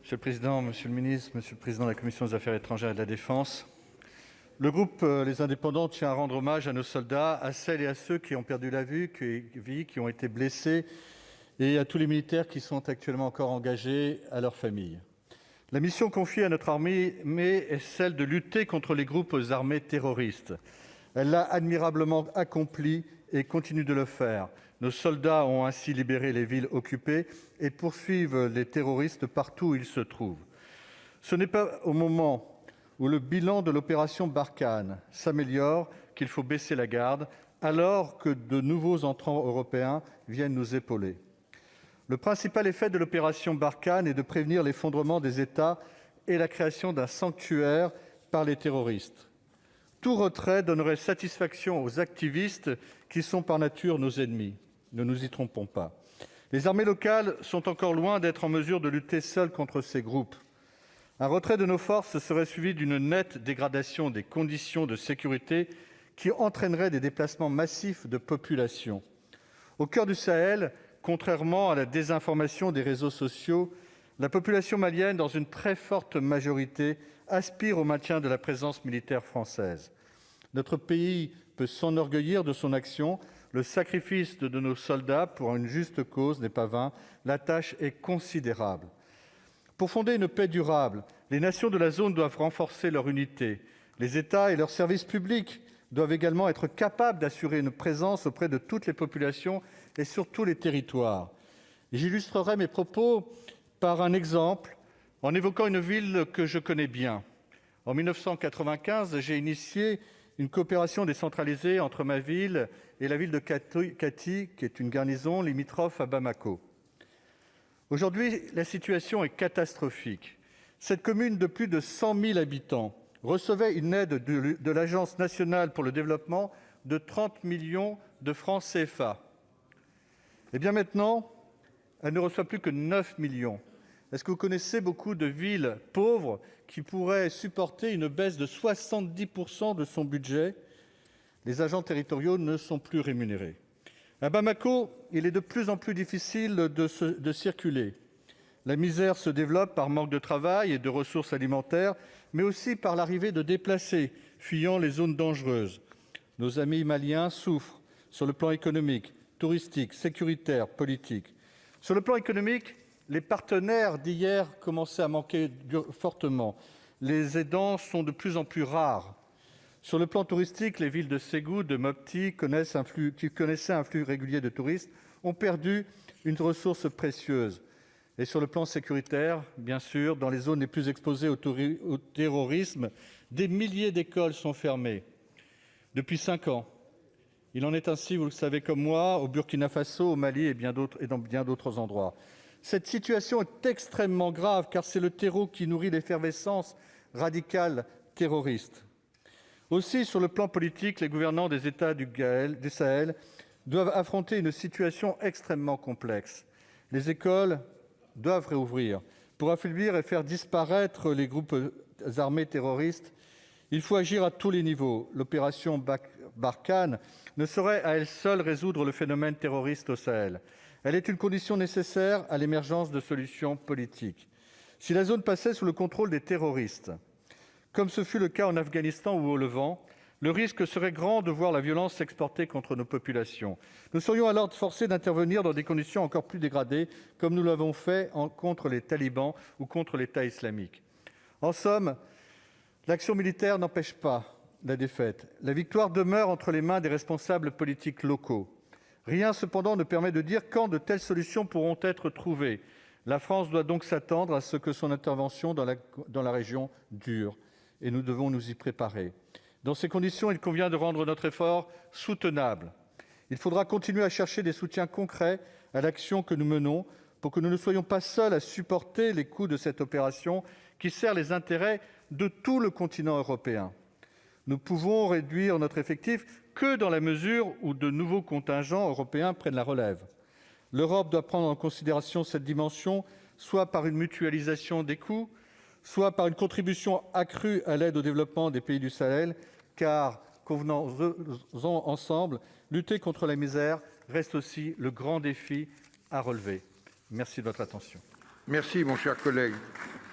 Monsieur le président, monsieur le ministre, monsieur le président de la commission des affaires étrangères et de la défense, le groupe Les Indépendants tient à rendre hommage à nos soldats, à celles et à ceux qui ont perdu la vie, qui ont été blessés, et à tous les militaires qui sont actuellement encore engagés, à leurs familles. La mission confiée à notre armée est celle de lutter contre les groupes armés terroristes. Elle l'a admirablement accomplie et continue de le faire. Nos soldats ont ainsi libéré les villes occupées et poursuivent les terroristes partout où ils se trouvent. Ce n'est pas au moment où le bilan de l'opération Barkhane s'améliore qu'il faut baisser la garde, alors que de nouveaux entrants européens viennent nous épauler. Le principal effet de l'opération Barkhane est de prévenir l'effondrement des États et la création d'un sanctuaire par les terroristes. Tout retrait donnerait satisfaction aux activistes qui sont par nature nos ennemis. Ne nous y trompons pas. Les armées locales sont encore loin d'être en mesure de lutter seules contre ces groupes. Un retrait de nos forces serait suivi d'une nette dégradation des conditions de sécurité qui entraînerait des déplacements massifs de population. Au cœur du Sahel, contrairement à la désinformation des réseaux sociaux, la population malienne, dans une très forte majorité, aspire au maintien de la présence militaire française. Notre pays peut s'enorgueillir de son action. Le sacrifice de nos soldats pour une juste cause n'est pas vain. La tâche est considérable. Pour fonder une paix durable, les nations de la zone doivent renforcer leur unité. Les États et leurs services publics doivent également être capables d'assurer une présence auprès de toutes les populations et sur tous les territoires. J'illustrerai mes propos par un exemple en évoquant une ville que je connais bien. En 1995, j'ai initié une coopération décentralisée entre ma ville et la ville de Kati, qui est une garnison limitrophe à Bamako. Aujourd'hui, la situation est catastrophique. Cette commune de plus de 100 000 habitants recevait une aide de l'Agence nationale pour le développement de 30 millions de francs CFA. Et bien maintenant, elle ne reçoit plus que 9 millions. Est-ce que vous connaissez beaucoup de villes pauvres qui pourraient supporter une baisse de 70% de son budget? Les agents territoriaux ne sont plus rémunérés. À Bamako, il est de plus en plus difficile de circuler. La misère se développe par manque de travail et de ressources alimentaires, mais aussi par l'arrivée de déplacés fuyant les zones dangereuses. Nos amis maliens souffrent sur le plan économique, touristique, sécuritaire, politique. Sur le plan économique, les partenaires d'hier commençaient à manquer fortement. Les aidants sont de plus en plus rares. Sur le plan touristique, les villes de Ségou, de Mopti, qui connaissaient un flux régulier de touristes, ont perdu une ressource précieuse. Et sur le plan sécuritaire, bien sûr, dans les zones les plus exposées au terrorisme, des milliers d'écoles sont fermées. Depuis 5 ans, il en est ainsi, vous le savez comme moi, au Burkina Faso, au Mali et dans bien d'autres endroits. Cette situation est extrêmement grave car c'est le terreau qui nourrit l'effervescence radicale terroriste. Aussi, sur le plan politique, les gouvernants des États du Sahel doivent affronter une situation extrêmement complexe. Les écoles doivent réouvrir. Pour affaiblir et faire disparaître les groupes armés terroristes, il faut agir à tous les niveaux. L'opération Barkhane ne saurait à elle seule résoudre le phénomène terroriste au Sahel. Elle est une condition nécessaire à l'émergence de solutions politiques. Si la zone passait sous le contrôle des terroristes, comme ce fut le cas en Afghanistan ou au Levant, le risque serait grand de voir la violence s'exporter contre nos populations. Nous serions alors forcés d'intervenir dans des conditions encore plus dégradées, comme nous l'avons fait contre les talibans ou contre l'État islamique. En somme, l'action militaire n'empêche pas la défaite. La victoire demeure entre les mains des responsables politiques locaux. Rien, cependant, ne permet de dire quand de telles solutions pourront être trouvées. La France doit donc s'attendre à ce que son intervention dans la région dure, et nous devons nous y préparer. Dans ces conditions, il convient de rendre notre effort soutenable. Il faudra continuer à chercher des soutiens concrets à l'action que nous menons pour que nous ne soyons pas seuls à supporter les coûts de cette opération qui sert les intérêts de tout le continent européen. Nous pouvons réduire notre effectif que dans la mesure où de nouveaux contingents européens prennent la relève. L'Europe doit prendre en considération cette dimension, soit par une mutualisation des coûts, soit par une contribution accrue à l'aide au développement des pays du Sahel, car, convenons-en ensemble, lutter contre la misère reste aussi le grand défi à relever. Merci de votre attention. Merci, mon cher collègue.